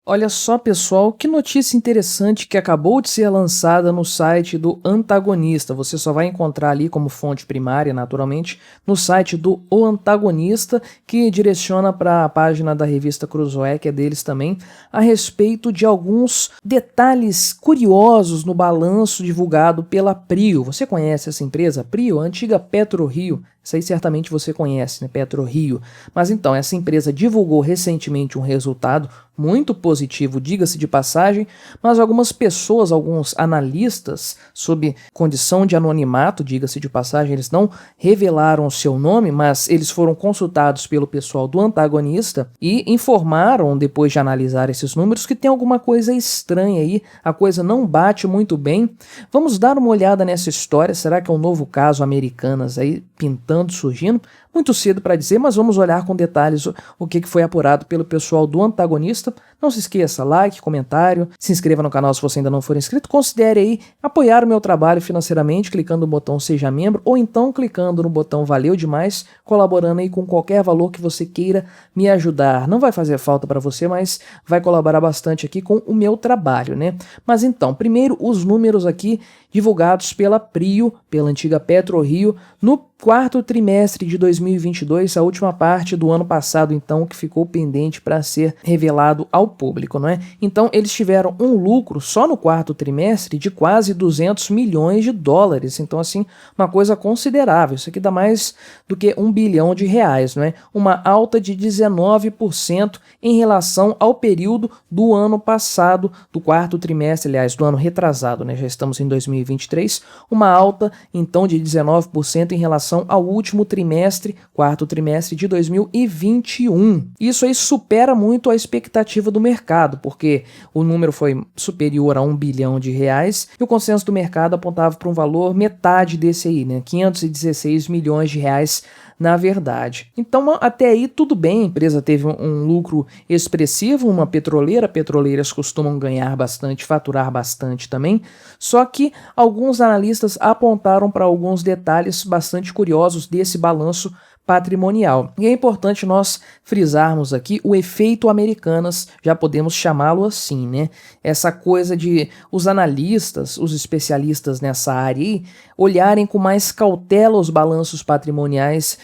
Olha só, pessoal, que notícia interessante que acabou de ser lançada no site do Antagonista. Você só vai encontrar ali como fonte primária, naturalmente, no site do O Antagonista, que direciona para a página da revista Cruzoé, que é deles também, a respeito de alguns detalhes curiosos no balanço divulgado pela Prio. Você conhece essa empresa? Prio, a antiga PetroRio. Isso aí certamente você conhece, né? PetroRio. Mas então, essa empresa divulgou recentemente um resultado muito positivo, diga-se de passagem, mas algumas pessoas, alguns analistas, sob condição de anonimato, diga-se de passagem, eles não revelaram o seu nome, mas eles foram consultados pelo pessoal do Antagonista e informaram, depois de analisar esses números, que tem alguma coisa estranha aí, a coisa não bate muito bem. Vamos dar uma olhada nessa história, será que é um novo caso Americanas aí pintando, surgindo? Muito cedo para dizer, mas vamos olhar com detalhes o que foi apurado pelo pessoal do Antagonista. Não se esqueça, like, comentário, se inscreva no canal se você ainda não for inscrito, considere aí apoiar o meu trabalho financeiramente, clicando no botão Seja Membro, ou então clicando no botão Valeu Demais, colaborando aí com qualquer valor que você queira me ajudar. Não vai fazer falta para você, mas vai colaborar bastante aqui com o meu trabalho, né? Mas então, primeiro os números aqui divulgados pela Prio, pela antiga PetroRio, no quarto trimestre de 2022, a última parte do ano passado, então, que ficou pendente para ser revelado ao público, não é? Então, eles tiveram um lucro só no quarto trimestre de quase 200 milhões de dólares. Então, assim, uma coisa considerável. Isso aqui dá mais do que R$ 1 bilhão, não é? Uma alta de 19% em relação ao período do ano passado, do quarto trimestre, aliás, do ano retrasado, né? Já estamos em 2023, uma alta, então, de 19% em relação ao último trimestre, quarto trimestre de 2021. Isso aí supera muito a expectativa do mercado, porque o número foi superior a R$ 1 bilhão e o consenso do mercado apontava para um valor metade desse aí, né? 516 milhões de reais na verdade. Então, até aí tudo bem, a empresa teve um lucro expressivo, uma petroleira, petroleiras costumam ganhar bastante, faturar bastante também, só que alguns analistas apontaram para alguns detalhes bastante curiosos desse balanço patrimonial. E é importante nós frisarmos aqui o efeito Americanas, já podemos chamá-lo assim, né? Essa coisa de os analistas, os especialistas nessa área aí, olharem com mais cautela os balanços patrimoniais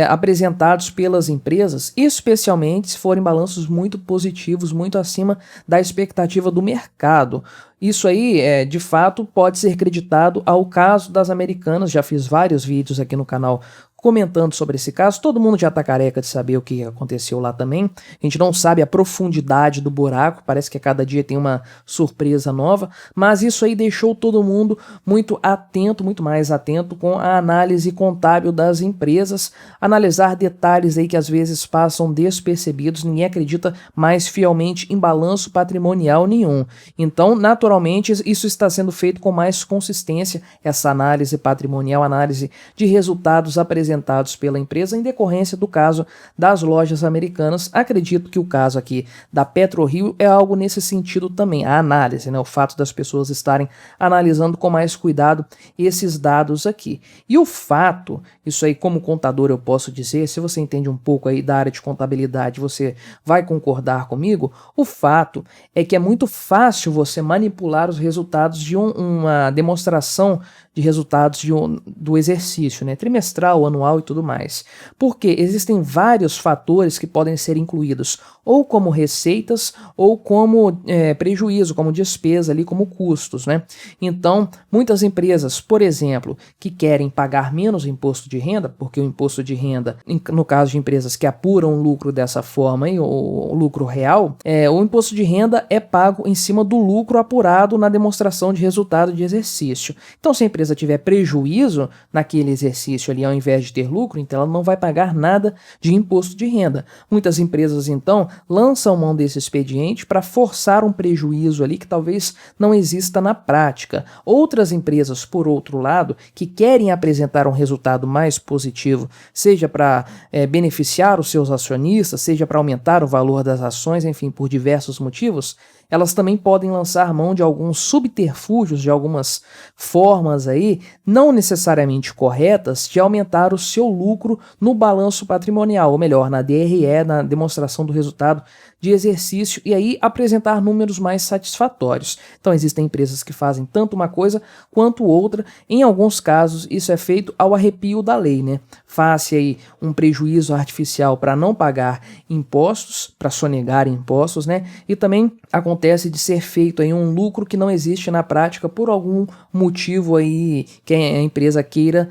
apresentados pelas empresas, especialmente se forem balanços muito positivos, muito acima da expectativa do mercado. Isso aí, de fato, pode ser creditado ao caso das Americanas. Já fiz vários vídeos aqui no canal comentando sobre esse caso, todo mundo já tá careca de saber o que aconteceu lá também. A gente não sabe a profundidade do buraco, parece que a cada dia tem uma surpresa nova, mas isso aí deixou todo mundo muito atento, muito mais atento com a análise contábil das empresas, analisar detalhes aí que às vezes passam despercebidos, ninguém acredita mais fielmente em balanço patrimonial nenhum. Então, naturalmente, isso está sendo feito com mais consistência, essa análise patrimonial, análise de resultados apresentados pela empresa em decorrência do caso das lojas Americanas. Acredito que o caso aqui da PetroRio é algo nesse sentido também, a análise, né? O fato das pessoas estarem analisando com mais cuidado esses dados aqui. E o fato, isso aí como contador eu posso dizer, se você entende um pouco aí da área de contabilidade, você vai concordar comigo, o fato é que é muito fácil você manipular os resultados de uma demonstração de resultados do exercício, né? Trimestral, anual e tudo mais. Porque existem vários fatores que podem ser incluídos ou como receitas ou como prejuízo, como despesa ali, como custos, né? Então, muitas empresas, por exemplo, que querem pagar menos imposto de renda, porque o imposto de renda, no caso de empresas que apuram o lucro dessa forma, o lucro real, o imposto de renda é pago em cima do lucro apurado na demonstração de resultado de exercício. Então, se a empresa tiver prejuízo naquele exercício ali, ao invés de ter lucro, então ela não vai pagar nada de imposto de renda. Muitas empresas, então, lançam mão desse expediente para forçar um prejuízo ali que talvez não exista na prática. Outras empresas, por outro lado, que querem apresentar um resultado mais positivo, seja para beneficiar os seus acionistas, seja para aumentar o valor das ações, enfim, por diversos motivos, elas também podem lançar mão de alguns subterfúgios, de algumas formas aí, não necessariamente corretas, de aumentar o seu lucro no balanço patrimonial, ou melhor, na DRE, na demonstração do resultado de exercício e aí apresentar números mais satisfatórios. Então existem empresas que fazem tanto uma coisa quanto outra. Em alguns casos isso é feito ao arrepio da lei, né? Faz-se aí um prejuízo artificial para não pagar impostos, para sonegar impostos, né? E também acontece de ser feito aí um lucro que não existe na prática por algum motivo aí que a empresa queira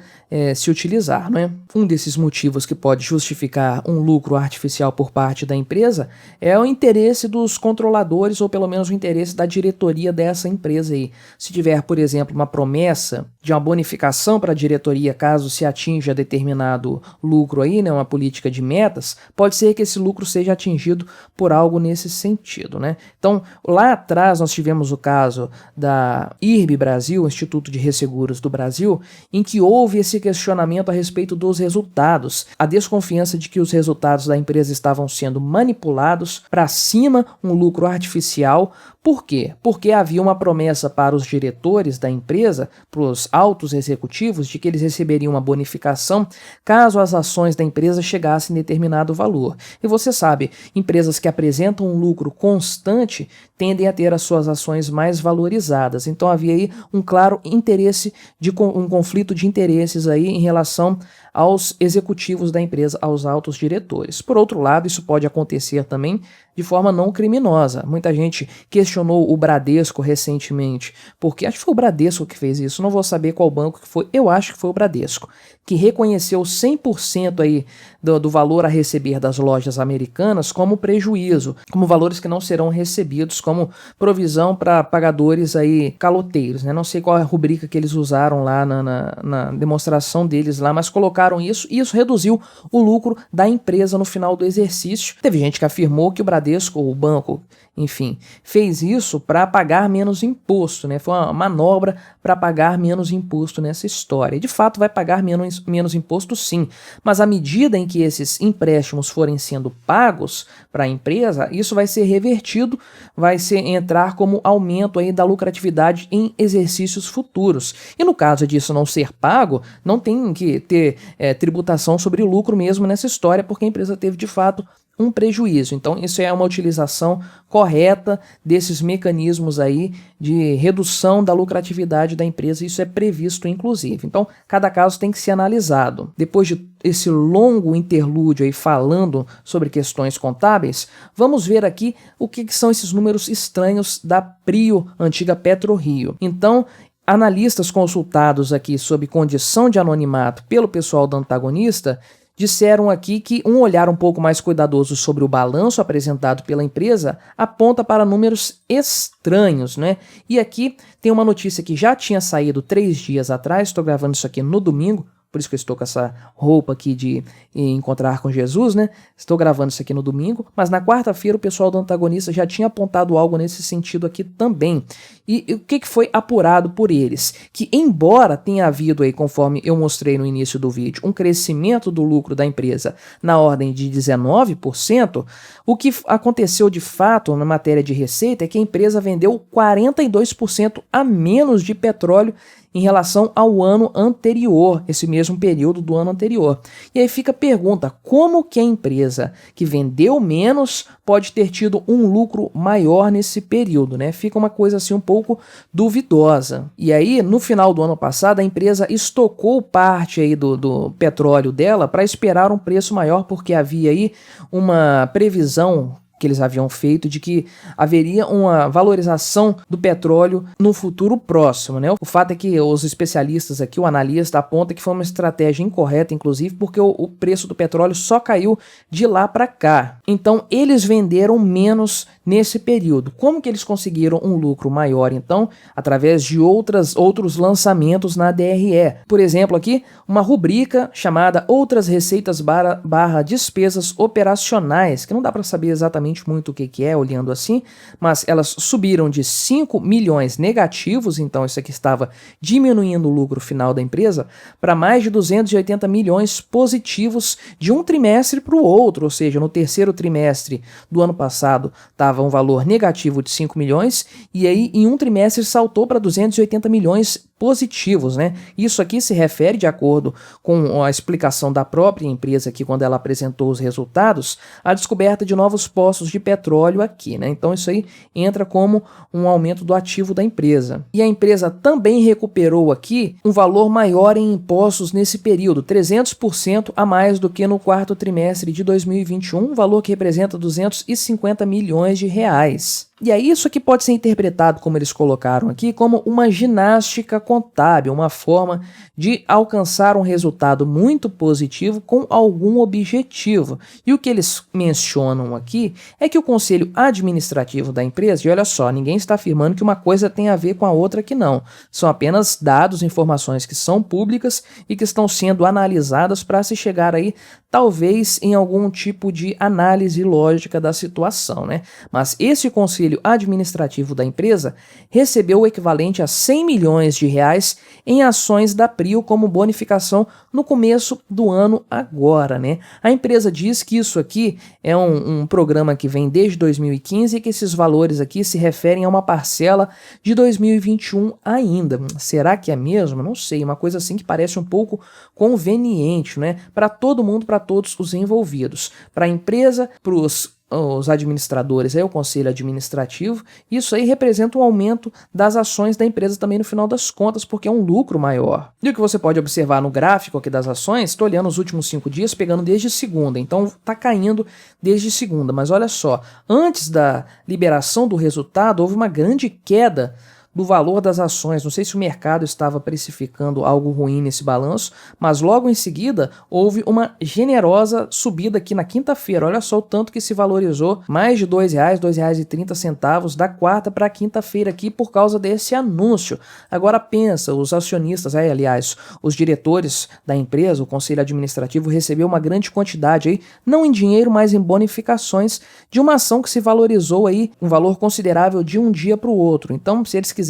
se utilizar, né? Um desses motivos que pode justificar um lucro artificial por parte da empresa é o interesse dos controladores ou pelo menos o interesse da diretoria dessa empresa aí. Se tiver, por exemplo, uma promessa de uma bonificação para a diretoria caso se atinja determinado lucro aí, né, uma política de metas, pode ser que esse lucro seja atingido por algo nesse sentido, né? Então, lá atrás nós tivemos o caso da IRB Brasil, Instituto de Resseguros do Brasil, em que houve esse questionamento a respeito dos resultados, a desconfiança de que os resultados da empresa estavam sendo manipulados para cima, um lucro artificial. Por quê? Porque havia uma promessa para os diretores da empresa, para os altos executivos, de que eles receberiam uma bonificação caso as ações da empresa chegassem em determinado valor. E você sabe, empresas que apresentam um lucro constante tendem a ter as suas ações mais valorizadas. Então havia aí um claro interesse, um conflito de interesses aí em relação aos executivos da empresa, aos altos diretores. Por outro lado, isso pode acontecer também de forma não criminosa. Muita gente questionou o Bradesco recentemente, porque acho que foi o Bradesco que fez isso, não vou saber qual banco que foi, eu acho que foi o Bradesco, que reconheceu 100% aí do valor a receber das lojas americanas como prejuízo, como valores que não serão recebidos, como provisão para pagadores aí caloteiros, né? Não sei qual é a rubrica que eles usaram lá na demonstração deles lá, mas colocaram isso e isso reduziu o lucro da empresa no final do exercício. Teve gente que afirmou que o Bradesco, ou o banco, enfim, fez isso para pagar menos imposto, né? Foi uma manobra para pagar menos imposto nessa história. E de fato vai pagar menos imposto sim, mas à medida em que esses empréstimos forem sendo pagos para a empresa, isso vai ser revertido, vai entrar como aumento aí da lucratividade em exercícios futuros. E no caso disso não ser pago, não tem que ter tributação sobre o lucro mesmo nessa história, porque a empresa teve de fato um prejuízo. Então isso é uma utilização correta desses mecanismos aí de redução da lucratividade da empresa, isso é previsto inclusive. Então cada caso tem que ser analisado. Depois de esse longo interlúdio aí falando sobre questões contábeis, vamos ver aqui o que são esses números estranhos da Prio, antiga PetroRio. Então, analistas consultados aqui sob condição de anonimato pelo pessoal do antagonista disseram aqui que um olhar um pouco mais cuidadoso sobre o balanço apresentado pela empresa aponta para números estranhos, né? E aqui tem uma notícia que já tinha saído 3 dias atrás, estou gravando isso aqui no domingo, por isso que eu estou com essa roupa aqui de encontrar com Jesus, né? Estou gravando isso aqui no domingo, mas na quarta-feira o pessoal do antagonista já tinha apontado algo nesse sentido aqui também. E o que foi apurado por eles? Que embora tenha havido aí, conforme eu mostrei no início do vídeo, um crescimento do lucro da empresa na ordem de 19%, o que aconteceu de fato na matéria de receita é que a empresa vendeu 42% a menos de petróleo em relação ao ano anterior, esse mesmo período do ano anterior. E aí fica a pergunta, como que a empresa que vendeu menos pode ter tido um lucro maior nesse período, né? Fica uma coisa assim um pouco duvidosa. E aí, no final do ano passado, a empresa estocou parte aí do petróleo dela para esperar um preço maior, porque havia aí uma previsão que eles haviam feito de que haveria uma valorização do petróleo no futuro próximo, né? O fato é que os especialistas aqui, o analista aponta que foi uma estratégia incorreta, inclusive, porque o preço do petróleo só caiu de lá para cá. Então, eles venderam menos nesse período. Como que eles conseguiram um lucro maior, então? Através de outros lançamentos na DRE. Por exemplo, aqui, uma rubrica chamada Outras Receitas barra Despesas Operacionais, que não dá para saber exatamente muito o que é, olhando assim, mas elas subiram de 5 milhões negativos, então isso aqui estava diminuindo o lucro final da empresa, para mais de 280 milhões positivos de um trimestre para o outro, ou seja, no terceiro trimestre do ano passado estava um valor negativo de 5 milhões, e aí em um trimestre saltou para 280 milhões positivos, né? Isso aqui se refere, de acordo com a explicação da própria empresa aqui, quando ela apresentou os resultados, à descoberta de novos poços de petróleo aqui, né? Então isso aí entra como um aumento do ativo da empresa. E a empresa também recuperou aqui um valor maior em impostos nesse período, 300% a mais do que no quarto trimestre de 2021, um valor que representa 250 milhões de reais. E aí isso aqui pode ser interpretado, como eles colocaram aqui, como uma ginástica contábil, uma forma de alcançar um resultado muito positivo com algum objetivo. E o que eles mencionam aqui é que o conselho administrativo da empresa, e olha só, ninguém está afirmando que uma coisa tem a ver com a outra que não, são apenas dados, informações que são públicas e que estão sendo analisadas para se chegar aí, talvez, em algum tipo de análise lógica da situação, né? Mas esse conselho administrativo da empresa recebeu o equivalente a 100 milhões de reais em ações da Prio como bonificação no começo do ano agora, né? A empresa diz que isso aqui é um programa que vem desde 2015 e que esses valores aqui se referem a uma parcela de 2021 ainda. Será que é mesmo? Não sei, uma coisa assim que parece um pouco conveniente, né? Para todo mundo, para todos os envolvidos, para a empresa, para os administradores, aí o conselho administrativo. Isso aí representa um aumento das ações da empresa também no final das contas, porque é um lucro maior. E o que você pode observar no gráfico aqui das ações, estou olhando os últimos 5 dias, pegando desde segunda, então está caindo desde segunda, mas olha só, antes da liberação do resultado, houve uma grande queda do valor das ações. Não sei se o mercado estava precificando algo ruim nesse balanço, mas logo em seguida houve uma generosa subida aqui na quinta-feira. Olha só o tanto que se valorizou, mais de R$ 2,00, R$ 2,30 da quarta para a quinta-feira aqui por causa desse anúncio. Agora pensa, os acionistas, aliás, os diretores da empresa, o conselho administrativo recebeu uma grande quantidade aí, não em dinheiro, mas em bonificações de uma ação que se valorizou aí um valor considerável de um dia para o outro. Então, se eles quiserem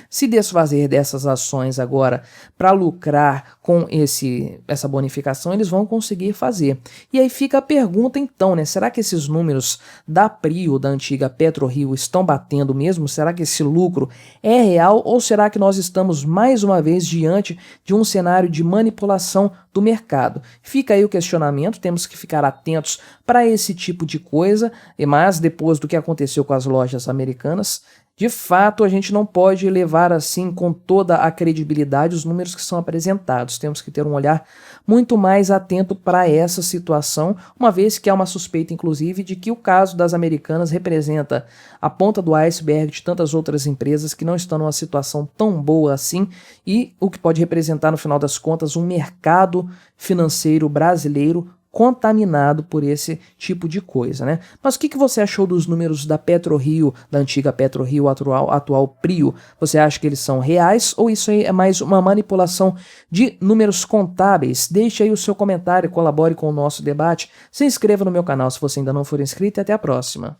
se desfazer dessas ações agora para lucrar com essa bonificação, eles vão conseguir fazer. E aí fica a pergunta então, né? Será que esses números da Prio, da antiga PetroRio, estão batendo mesmo? Será que esse lucro é real ou será que nós estamos mais uma vez diante de um cenário de manipulação do mercado? Fica aí o questionamento, temos que ficar atentos para esse tipo de coisa, mas depois do que aconteceu com as lojas americanas, de fato, a gente não pode levar assim com toda a credibilidade os números que são apresentados. Temos que ter um olhar muito mais atento para essa situação, uma vez que há uma suspeita, inclusive, de que o caso das americanas representa a ponta do iceberg de tantas outras empresas que não estão numa situação tão boa assim e o que pode representar, no final das contas, um mercado financeiro brasileiro contaminado por esse tipo de coisa, né? Mas o que você achou dos números da PetroRio, da antiga PetroRio, atual Prio? Você acha que eles são reais ou isso aí é mais uma manipulação de números contábeis? Deixe aí o seu comentário, colabore com o nosso debate, se inscreva no meu canal se você ainda não for inscrito e até a próxima.